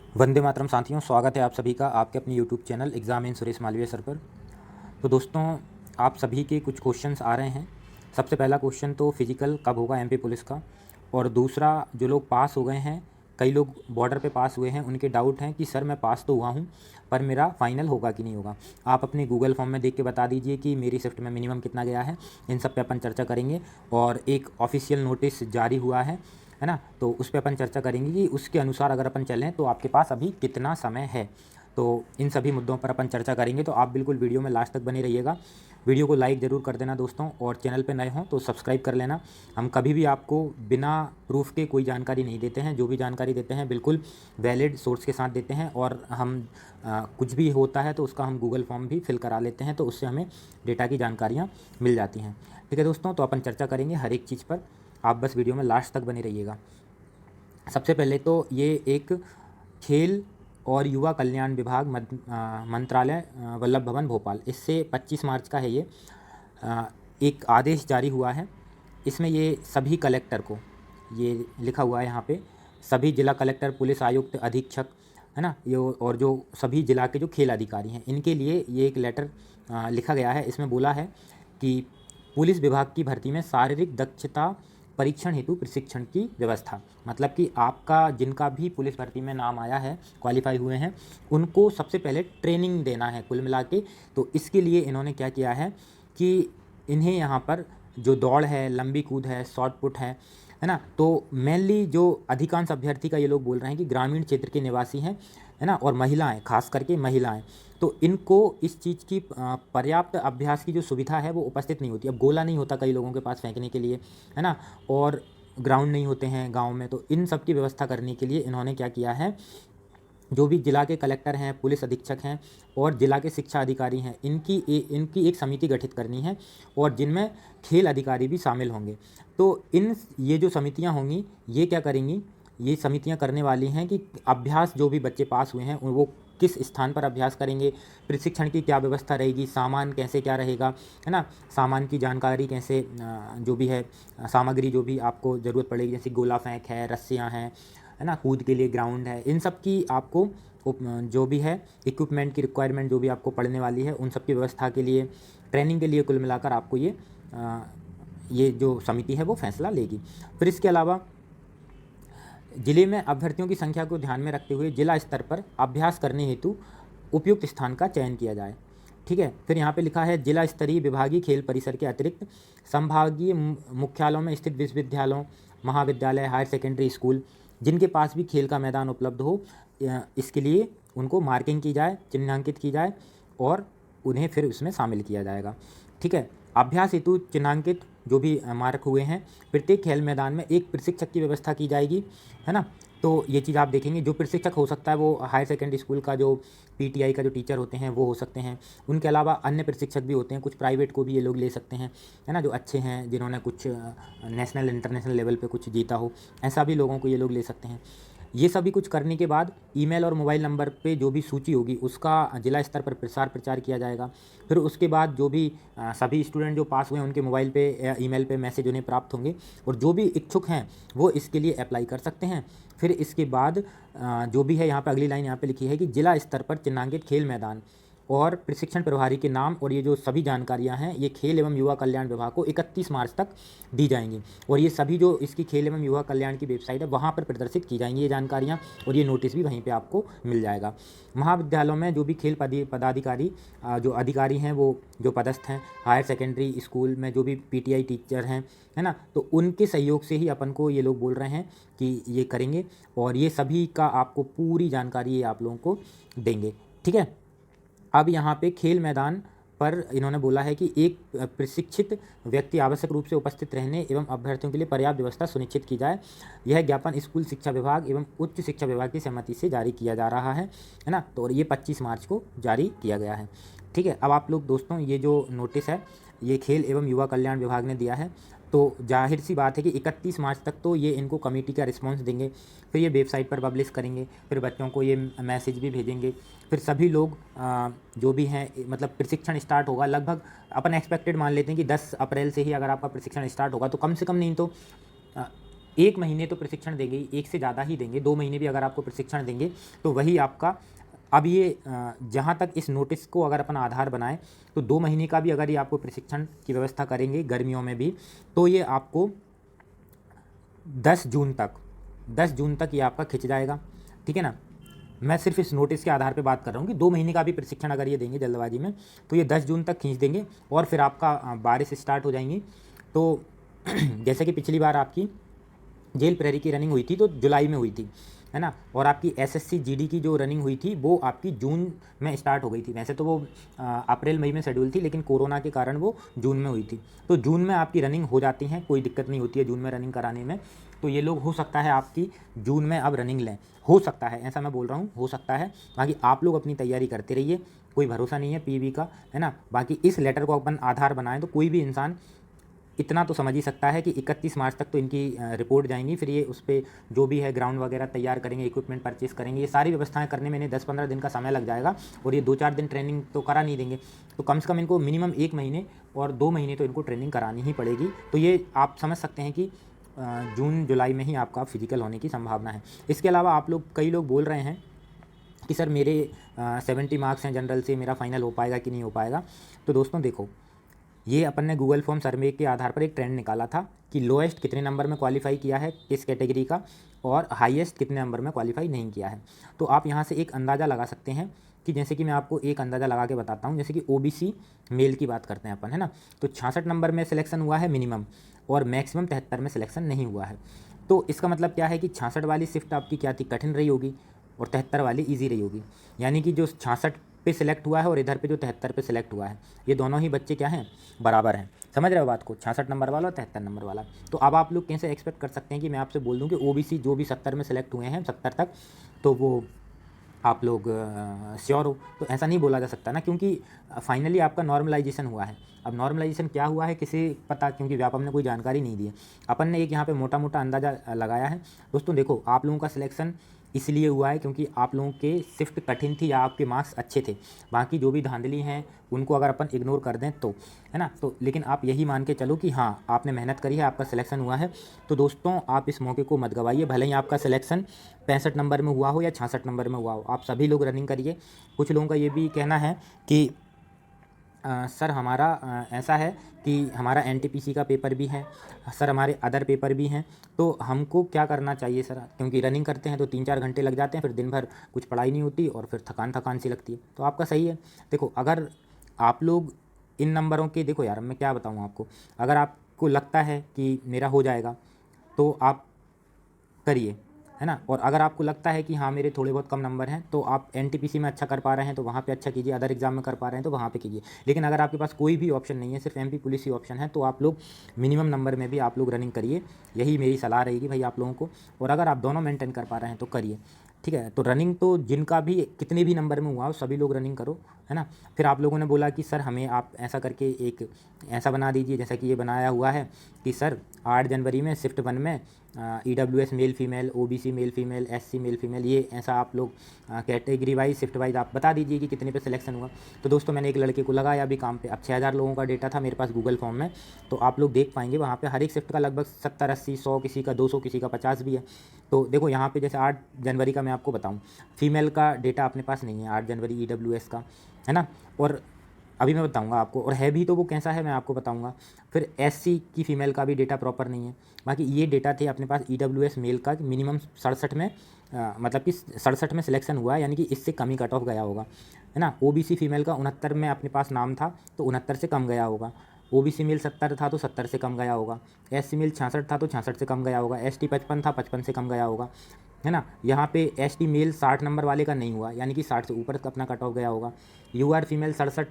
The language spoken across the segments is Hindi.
वंदे मातरम साथियों, स्वागत है आप सभी का आपके अपने YouTube channel exam in Suresh Malviya sir पर। तो दोस्तों, आप सभी के कुछ क्वेश्चंस आ रहे हैं। सबसे पहला क्वेश्चन तो फिजिकल कब होगा एमपी पुलिस का, और दूसरा जो लोग पास हो गए हैं, कई लोग बॉर्डर पे पास हुए हैं, उनके डाउट हैं कि सर मैं पास तो हुआ हूँ पर मेरा फाइनल होगा कि नहीं होगा। आप अपने गूगल फॉर्म में देख के बता दीजिए कि मेरी शिफ्ट में मिनिमम कितना गया है। इन सब पे अपन चर्चा करेंगे। और एक ऑफिशियल नोटिस जारी हुआ है ना, तो उस पे अपन चर्चा करेंगे कि उसके अनुसार अगर अपन चलें तो आपके पास अभी कितना समय है। तो इन सभी मुद्दों पर अपन चर्चा करेंगे, तो आप बिल्कुल वीडियो में लास्ट तक बने रहिएगा। वीडियो को लाइक ज़रूर कर देना दोस्तों, और चैनल पे नए हों तो सब्सक्राइब कर लेना। हम कभी भी आपको बिना प्रूफ के कोई जानकारी नहीं देते हैं। जो भी जानकारी देते हैं बिल्कुल वैलिड सोर्स के साथ देते हैं, और हम कुछ भी होता है तो उसका हम गूगल फॉर्म भी फिल करा लेते हैं, तो उससे हमें डेटा की जानकारियाँ मिल जाती हैं। ठीक है दोस्तों, तो अपन चर्चा करेंगे हर एक चीज़ पर। आप बस वीडियो में लास्ट तक बने रहिएगा। सबसे पहले तो ये एक खेल और युवा कल्याण विभाग मंत्रालय वल्लभ भवन भोपाल, इससे 25 मार्च का है ये एक आदेश जारी हुआ है। इसमें ये सभी कलेक्टर को, ये लिखा हुआ है यहाँ पे, सभी जिला कलेक्टर, पुलिस आयुक्त, अधीक्षक, है ना, ये और जो सभी जिला के जो खेल अधिकारी हैं, इनके लिए ये एक लेटर लिखा गया है। इसमें बोला है कि पुलिस विभाग की भर्ती में शारीरिक दक्षता परीक्षण हेतु प्रशिक्षण की व्यवस्था, मतलब कि आपका जिनका भी पुलिस भर्ती में नाम आया है, क्वालिफाई हुए हैं, उनको सबसे पहले ट्रेनिंग देना है कुल मिला के। तो इसके लिए इन्होंने क्या किया है कि इन्हें यहाँ पर जो दौड़ है, लंबी कूद है, शॉर्ट पुट है ना, तो मेनली जो अधिकांश अभ्यर्थी का ये लोग बोल रहे हैं कि ग्रामीण क्षेत्र के निवासी हैं, है ना, और महिलाएं, खास करके महिलाएं, तो इनको इस चीज़ की पर्याप्त अभ्यास की जो सुविधा है वो उपस्थित नहीं होती। अब गोला नहीं होता कई लोगों के पास फेंकने के लिए, है ना, और ग्राउंड नहीं होते हैं गांव में, तो इन सब की व्यवस्था करने के लिए इन्होंने क्या किया है, जो भी जिला के कलेक्टर हैं, पुलिस अधीक्षक हैं और जिला के शिक्षा अधिकारी हैं, इनकी एक समिति गठित करनी है, और जिनमें खेल अधिकारी भी शामिल होंगे। तो ये जो समितियां होंगी, ये क्या करेंगी, ये समितियां करने वाली हैं कि अभ्यास जो भी बच्चे पास हुए हैं वो किस स्थान पर अभ्यास करेंगे, प्रशिक्षण की क्या व्यवस्था रहेगी, सामान कैसे क्या रहेगा, है ना, सामान की जानकारी कैसे, जो भी है सामग्री जो भी आपको ज़रूरत पड़ेगी, जैसे गोला फेंक है, रस्सियाँ हैं, है ना, कूद के लिए ग्राउंड है, इन सब की आपको जो भी है इक्विपमेंट की रिक्वायरमेंट जो भी आपको पड़ने वाली है, उन सब की व्यवस्था के लिए, ट्रेनिंग के लिए कुल मिलाकर आपको ये जो समिति है वो फैसला लेगी। फिर इसके अलावा जिले में अभ्यर्थियों की संख्या को ध्यान में रखते हुए जिला स्तर पर अभ्यास करने हेतु उपयुक्त स्थान का चयन किया जाए। ठीक है, फिर यहाँ पे लिखा है जिला स्तरीय विभागीय खेल परिसर के अतिरिक्त संभागीय मुख्यालयों में स्थित विश्वविद्यालयों, महाविद्यालय, हायर सेकेंडरी स्कूल, जिनके पास भी खेल का मैदान उपलब्ध हो, इसके लिए उनको मार्किंग की जाए, चिन्हांकित की जाए, और उन्हें फिर उसमें शामिल किया जाएगा। ठीक है, अभ्यास हेतु चिन्हांकित जो भी मार्क हुए हैं, प्रत्येक खेल मैदान में एक प्रशिक्षक की व्यवस्था की जाएगी, है ना। तो ये चीज़ आप देखेंगे, जो प्रशिक्षक हो सकता है वो हायर सेकेंडरी स्कूल का जो पीटीआई का जो टीचर होते हैं वो हो सकते हैं। उनके अलावा अन्य प्रशिक्षक भी होते हैं, कुछ प्राइवेट को भी ये लोग ले सकते हैं, है ना, जो अच्छे हैं, जिन्होंने कुछ नेशनल इंटरनेशनल लेवल पे कुछ जीता हो, ऐसा भी लोगों को ये लोग ले सकते हैं। ये सभी कुछ करने के बाद ईमेल और मोबाइल नंबर पे जो भी सूची होगी उसका जिला स्तर पर प्रचार किया जाएगा। फिर उसके बाद जो भी सभी स्टूडेंट जो पास हुए हैं उनके मोबाइल पे या ईमेल पे मैसेज उन्हें प्राप्त होंगे, और जो भी इच्छुक हैं वो इसके लिए अप्लाई कर सकते हैं। फिर इसके बाद जो भी है, यहाँ पे अगली लाइन यहाँ पे लिखी है कि जिला स्तर पर चिन्हांकित खेल मैदान और प्रशिक्षण प्रभारी के नाम और ये जो सभी जानकारियां हैं, ये खेल एवं युवा कल्याण विभाग को 31 मार्च तक दी जाएंगी, और ये सभी जो इसकी खेल एवं युवा कल्याण की वेबसाइट है वहाँ पर प्रदर्शित की जाएंगी ये जानकारियाँ, और ये नोटिस भी वहीं पे आपको मिल जाएगा। महाविद्यालयों में जो भी खेल पदाधिकारी जो अधिकारी हैं, वो जो पदस्थ हैं, हायर सेकेंडरी स्कूल में जो भी पीटीआई टीचर हैं, है ना, तो उनके सहयोग से ही अपन को ये लोग बोल रहे हैं कि ये करेंगे, और ये सभी का आपको पूरी जानकारी ये आप लोगों को देंगे। ठीक है, अब यहाँ पे खेल मैदान पर इन्होंने बोला है कि एक प्रशिक्षित व्यक्ति आवश्यक रूप से उपस्थित रहने एवं अभ्यर्थियों के लिए पर्याप्त व्यवस्था सुनिश्चित की जाए। यह ज्ञापन स्कूल शिक्षा विभाग एवं उच्च शिक्षा विभाग की सहमति से जारी किया जा रहा है ना, तो और ये 25 मार्च को जारी किया गया है। ठीक है, अब आप लोग दोस्तों, ये जो नोटिस है ये खेल एवं युवा कल्याण विभाग ने दिया है, तो जाहिर सी बात है कि 31 मार्च तक तो ये इनको कमेटी का रिस्पांस देंगे, फिर ये वेबसाइट पर पब्लिश करेंगे, फिर बच्चों को ये मैसेज भी भेजेंगे, फिर सभी लोग जो भी हैं, मतलब प्रशिक्षण स्टार्ट होगा लगभग, अपन एक्सपेक्टेड मान लेते हैं कि 10 अप्रैल से ही अगर आपका प्रशिक्षण स्टार्ट होगा, तो कम से कम नहीं तो 1 महीने तो प्रशिक्षण देंगे ही, 1 से ज़्यादा ही देंगे, 2 महीने भी अगर आपको प्रशिक्षण देंगे तो वही आपका। अब ये जहाँ तक इस नोटिस को अगर अपन आधार बनाएं तो 2 महीने का भी अगर ये आपको प्रशिक्षण की व्यवस्था करेंगे गर्मियों में भी, तो ये आपको 10 जून तक ये आपका खिंच जाएगा, ठीक है ना। मैं सिर्फ इस नोटिस के आधार पे बात कर रहा हूँ कि 2 महीने का भी प्रशिक्षण अगर ये देंगे जल्दबाजी में तो ये 10 जून तक खींच देंगे और फिर आपका बारिश स्टार्ट हो जाएंगी। तो जैसे कि पिछली बार आपकी जेल प्रहरी की रनिंग हुई थी तो जुलाई में हुई थी, है ना, और आपकी एसएससी जीडी की जो रनिंग हुई थी वो आपकी जून में स्टार्ट हो गई थी। वैसे तो वो अप्रैल मई में शेड्यूल थी, लेकिन कोरोना के कारण वो जून में हुई थी। तो जून में आपकी रनिंग हो जाती है, कोई दिक्कत नहीं होती है जून में रनिंग कराने में। तो ये लोग हो सकता है आपकी जून में अब रनिंग लें, हो सकता है, ऐसा मैं बोल रहा हूँ, हो सकता है। बाकी आप लोग अपनी तैयारी करते रहिए, कोई भरोसा नहीं है पीवी का, है ना। बाकी इस लेटर को अपन आधार बनाएं तो कोई भी इंसान इतना तो समझ ही सकता है कि 31 मार्च तक तो इनकी रिपोर्ट जाएंगी, फिर ये उस पर जो भी है ग्राउंड वगैरह तैयार करेंगे, इक्विपमेंट परचेस करेंगे, ये सारी व्यवस्थाएं करने में इन्हें 10-15 दिन का समय लग जाएगा और ये 2-4 दिन ट्रेनिंग तो करा नहीं देंगे। तो कम से कम इनको मिनिमम 1 महीने और 2 महीने तो इनको ट्रेनिंग करानी ही पड़ेगी। तो ये आप समझ सकते हैं कि जून जुलाई में ही आपका फिजिकल होने की संभावना है। इसके अलावा आप लोग, कई लोग बोल रहे हैं कि सर मेरे 70 मार्क्स हैं जनरल से, मेरा फाइनल हो पाएगा कि नहीं हो पाएगा। तो दोस्तों देखो, ये अपन ने गूगल फॉर्म सर्वे के आधार पर एक ट्रेंड निकाला था कि लोएस्ट कितने नंबर में क्वालिफाई किया है किस कैटेगरी का और हाईएस्ट कितने नंबर में क्वालिफाई नहीं किया है। तो आप यहाँ से एक अंदाज़ा लगा सकते हैं कि जैसे कि मैं आपको एक अंदाज़ा लगा के बताता हूँ। जैसे कि ओबीसी मेल की बात करते हैं अपन, है ना, तो 66 नंबर में सिलेक्शन हुआ है मिनिमम और मैक्सिमम 73 में सिलेक्शन नहीं हुआ है। तो इसका मतलब क्या है कि 66 वाली शिफ्ट आपकी क्या थी, कठिन रही होगी, और 73 वाली ईजी रही होगी। यानी कि जो 66 पे सिलेक्ट हुआ है और इधर पे जो 73 पे सिलेक्ट हुआ है, ये दोनों ही बच्चे क्या हैं, बराबर हैं। समझ रहे हो बात को, 66 नंबर वाला और 73 नंबर वाला। तो अब आप लोग कैसे एक्सपेक्ट कर सकते हैं कि मैं आपसे बोल दूं कि ओबीसी जो भी 70 में सिलेक्ट हुए हैं 70 तक, तो वो आप लोग श्योर हो। तो ऐसा नहीं बोला जा सकता ना, क्योंकि फाइनली आपका नॉर्मलाइजेशन हुआ है। अब नॉर्मलाइजेशन क्या हुआ है किसी पता, क्योंकि व्यापम ने कोई जानकारी नहीं दी है। अपन ने एक यहाँ पे मोटा मोटा अंदाज़ा लगाया है। दोस्तों देखो, आप लोगों का सिलेक्शन इसलिए हुआ है क्योंकि आप लोगों के शिफ्ट कठिन थी या आपके मार्क्स अच्छे थे। बाकी जो भी धांधली हैं उनको अगर अपन इग्नोर कर दें तो, है ना, तो लेकिन आप यही मान के चलो कि हाँ आपने मेहनत करी है, आपका सिलेक्शन हुआ है। तो दोस्तों आप इस मौके को मत गवाइए, भले ही आपका सिलेक्शन 65 नंबर में हुआ हो या 66 नंबर में हुआ हो, आप सभी लोग रनिंग करिए। कुछ लोगों का ये भी कहना है कि सर हमारा ऐसा है कि हमारा एनटीपीसी का पेपर भी है, सर हमारे अदर पेपर भी हैं, तो हमको क्या करना चाहिए सर, क्योंकि रनिंग करते हैं तो 3-4 घंटे लग जाते हैं, फिर दिन भर कुछ पढ़ाई नहीं होती और फिर थकान थकान सी लगती है। तो आपका सही है। देखो, अगर आप लोग इन नंबरों के, देखो यार मैं क्या बताऊँ आपको, अगर आपको लगता है कि मेरा हो जाएगा तो आप करिए, है ना। और अगर आपको लगता है कि हाँ मेरे थोड़े बहुत कम नंबर हैं तो आप एनटीपीसी में अच्छा कर पा रहे हैं तो वहाँ पे अच्छा कीजिए, अदर एग्जाम में कर पा रहे हैं तो वहाँ पे कीजिए। लेकिन अगर आपके पास कोई भी ऑप्शन नहीं है, सिर्फ एमपी पुलिस ही ऑप्शन है, तो आप लोग मिनिमम नंबर में भी आप लोग रनिंग करिए। यही मेरी सलाह रहेगी भाई आप लोगों को। और अगर आप दोनों मेंटेन कर पा रहे हैं तो करिए, ठीक है। तो रनिंग तो जिनका भी कितने भी नंबर में हुआ हो सभी लोग रनिंग करो, है ना। फिर आप लोगों ने बोला कि सर हमें आप ऐसा करके एक ऐसा बना दीजिए जैसा कि ये बनाया हुआ है कि सर 8 जनवरी में शिफ्ट 1 में EWS male female, OBC male female, SC male female, ये ऐसा आप लोग कैटेगरी वाइज शिफ्ट वाइज आप बता दीजिए कि कितने पे सिलेक्शन हुआ। तो दोस्तों मैंने एक लड़के को लगाया अभी काम पे, अब 6000 लोगों का डेटा था मेरे पास गूगल फॉर्म में, तो आप लोग देख पाएंगे वहाँ पे हर एक शिफ्ट का लगभग 70, 80, 100, किसी का 200, किसी का 50 भी है। तो देखो यहाँ पे जैसे 8 जनवरी का मैं आपको बताऊँ, फीमेल का डेटा अपने पास नहीं है 8 जनवरी ईडब्ल्यूएस का, है ना, और अभी मैं बताऊंगा आपको, और है भी तो वो कैसा है मैं आपको बताऊंगा। फिर एससी की फ़ीमेल का भी डेटा प्रॉपर नहीं है। बाकी ये डेटा थे अपने पास ईडब्ल्यूएस मेल का मिनिमम 67 में, मतलब कि 67 में सिलेक्शन हुआ है, यानी कि इससे कम ही कट ऑफ गया होगा, है ना। ओबीसी फीमेल का 69 में अपने पास नाम था तो 69 से कम गया होगा, ओबीसी मेल 70 था तो 70 से कम गया होगा, एससी मेल 66 था तो 66 से कम गया होगा, एसटी 55 था 55 से कम गया होगा, है ना। यहाँ पे एसटी मेल 60 नंबर वाले का नहीं हुआ, यानी कि 60 से ऊपर अपना कट ऑफ गया होगा। यूआर फीमेल 67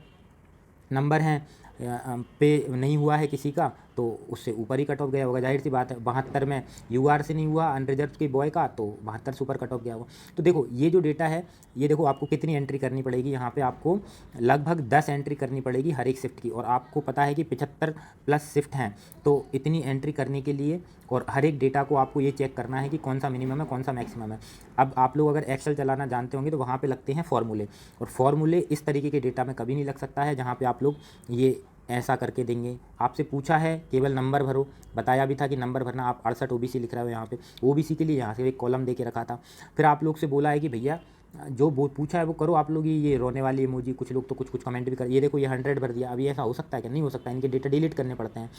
नंबर हैं पे नहीं हुआ है किसी का, तो उससे ऊपर ही कट ऑफ गया होगा, जाहिर सी बात है। 72 में यूआर से नहीं हुआ अनरिजर्व के बॉय का, तो 72 से ऊपर कट ऑफ गया होगा। तो देखो ये जो डेटा है, ये देखो आपको कितनी एंट्री करनी पड़ेगी, यहाँ पे आपको लगभग 10 एंट्री करनी पड़ेगी हर एक शिफ्ट की, और आपको पता है कि 75 प्लस शिफ्ट हैं, तो इतनी एंट्री करने के लिए और हर एक डेटा को आपको ये चेक करना है कि कौन सा मिनिमम है कौन सा मैक्सिमम है। अब आप लोग अगर एक्सेल चलाना जानते होंगे तो वहाँ पे लगते हैं फॉर्मूले, और फॉर्मूले इस तरीके के डेटा में कभी नहीं लग सकता है जहाँ पे आप लोग ये ऐसा करके देंगे। आपसे पूछा है केवल नंबर भरो, बताया भी था कि नंबर भरना। आप 68 ओबीसी लिख रहे हो यहाँ पे, ओबीसी के लिए यहाँ से एक कॉलम दे के रखा था। फिर आप लोग से बोला है कि भैया जो वो पूछा है वो करो आप लोग। ये रोने वाली इमोजी, कुछ लोग तो कुछ कमेंट भी कर, ये देखो ये 100 भर दिया। अभी ऐसा हो सकता है कि नहीं हो सकता, इनके डेटा डिलीट करने पड़ते हैं,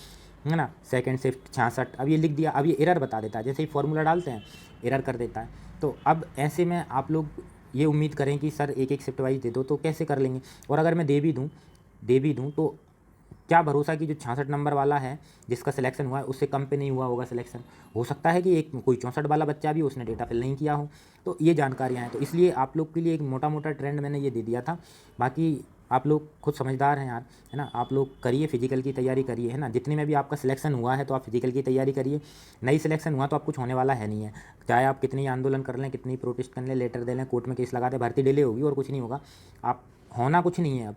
है ना। सेकंड शिफ्ट 66, अब ये लिख दिया, अब ये एरर बता देता है, जैसे ही फॉर्मूला डालते हैं एरर कर देता है। तो अब ऐसे में आप लोग ये उम्मीद करें कि सर एक एक शिफ्ट वाइज दे दो, तो कैसे कर लेंगे। और अगर मैं दे भी दूँ तो क्या भरोसा कि जो 66 नंबर वाला है जिसका सिलेक्शन हुआ है उससे कम पे नहीं हुआ होगा सिलेक्शन। हो सकता है कि एक कोई 64 वाला बच्चा भी उसने डेटा फिल नहीं किया हो। तो ये जानकारियाँ हैं, तो इसलिए आप लोग के लिए एक मोटा मोटा ट्रेंड मैंने ये दे दिया था। बाकी आप लोग खुद समझदार हैं यार, है ना। आप लोग करिए फिजिकल की तैयारी करिए, है ना। जितने में भी आपका सिलेक्शन हुआ है तो आप फिजिकल की तैयारी करिए। नहीं सिलेक्शन हुआ तो आप कुछ होने वाला है नहीं है। चाहे आप कितनी आंदोलन कर लें, कितनी प्रोटेस्ट कर लें, लेटर दे लें, कोर्ट में केस लगा दें, भर्ती डिले होगी और कुछ नहीं होगा। आप होना कुछ नहीं है। अब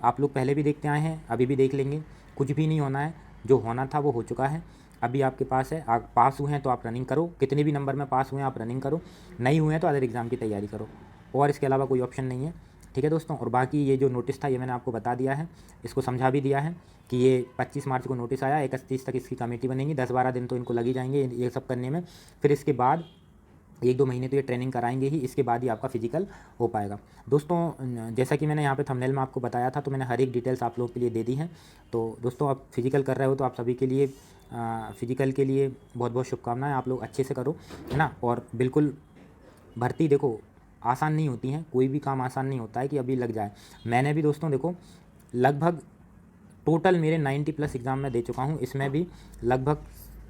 आप लोग पहले भी देखते आए हैं, अभी भी देख लेंगे, कुछ भी नहीं होना है। जो होना था वो हो चुका है। अभी आपके पास है, आप पास हुए हैं तो आप रनिंग करो, कितने भी नंबर में पास हुए हैं आप रनिंग करो, नहीं हुए हैं तो अदर एग्ज़ाम की तैयारी करो, और इसके अलावा कोई ऑप्शन नहीं है। ठीक है दोस्तों। और बाकी ये जो नोटिस था ये मैंने आपको बता दिया है, इसको समझा भी दिया है कि ये 25 मार्च को नोटिस आया, 31 तक इसकी कमेटी बनेगी, 10-12 दिन तो इनको लग ही जाएंगे ये सब करने में। फिर इसके बाद 1-2 महीने तो ये ट्रेनिंग कराएंगे ही, इसके बाद ही आपका फिजिकल हो पाएगा। दोस्तों जैसा कि मैंने यहाँ पे थंबनेल में आपको बताया था, तो मैंने हर एक डिटेल्स आप लोगों के लिए दे दी हैं। तो दोस्तों आप फिजिकल कर रहे हो तो आप सभी के लिए फिजिकल के लिए बहुत बहुत शुभकामनाएं। आप लोग अच्छे से करो, है ना। और बिल्कुल भर्ती देखो आसान नहीं होती हैं, कोई भी काम आसान नहीं होता है कि अभी लग जाए। मैंने भी दोस्तों देखो लगभग टोटल मेरे 90+ एग्ज़ाम में दे चुका हूँ, इसमें भी लगभग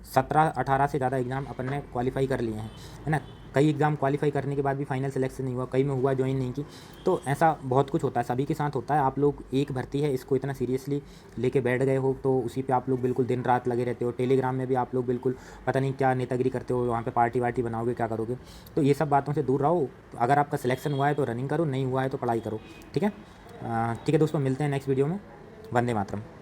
17-18 से ज़्यादा एग्ज़ाम अपन ने क्वालिफाई कर लिए हैं, है ना। कई एग्ज़ाम क्वालिफाई करने के बाद भी फाइनल सिलेक्शन नहीं हुआ, कई में हुआ ज्वाइन नहीं की। तो ऐसा बहुत कुछ होता है, सभी के साथ होता है। आप लोग एक भर्ती है इसको इतना सीरियसली लेके बैठ गए हो, तो उसी पे आप लोग बिल्कुल दिन रात लगे रहते हो। टेलीग्राम में भी आप लोग बिल्कुल पता नहीं क्या नेतागिरी करते हो, वहाँ पे पार्टी वार्टी बनाओगे, क्या करोगे। तो ये सब बातों से दूर रहो। अगर आपका सिलेक्शन हुआ है तो रनिंग करो, नहीं हुआ है तो पढ़ाई करो। ठीक है। ठीक है दोस्तों, मिलते हैं नेक्स्ट वीडियो में। वंदे मातरम।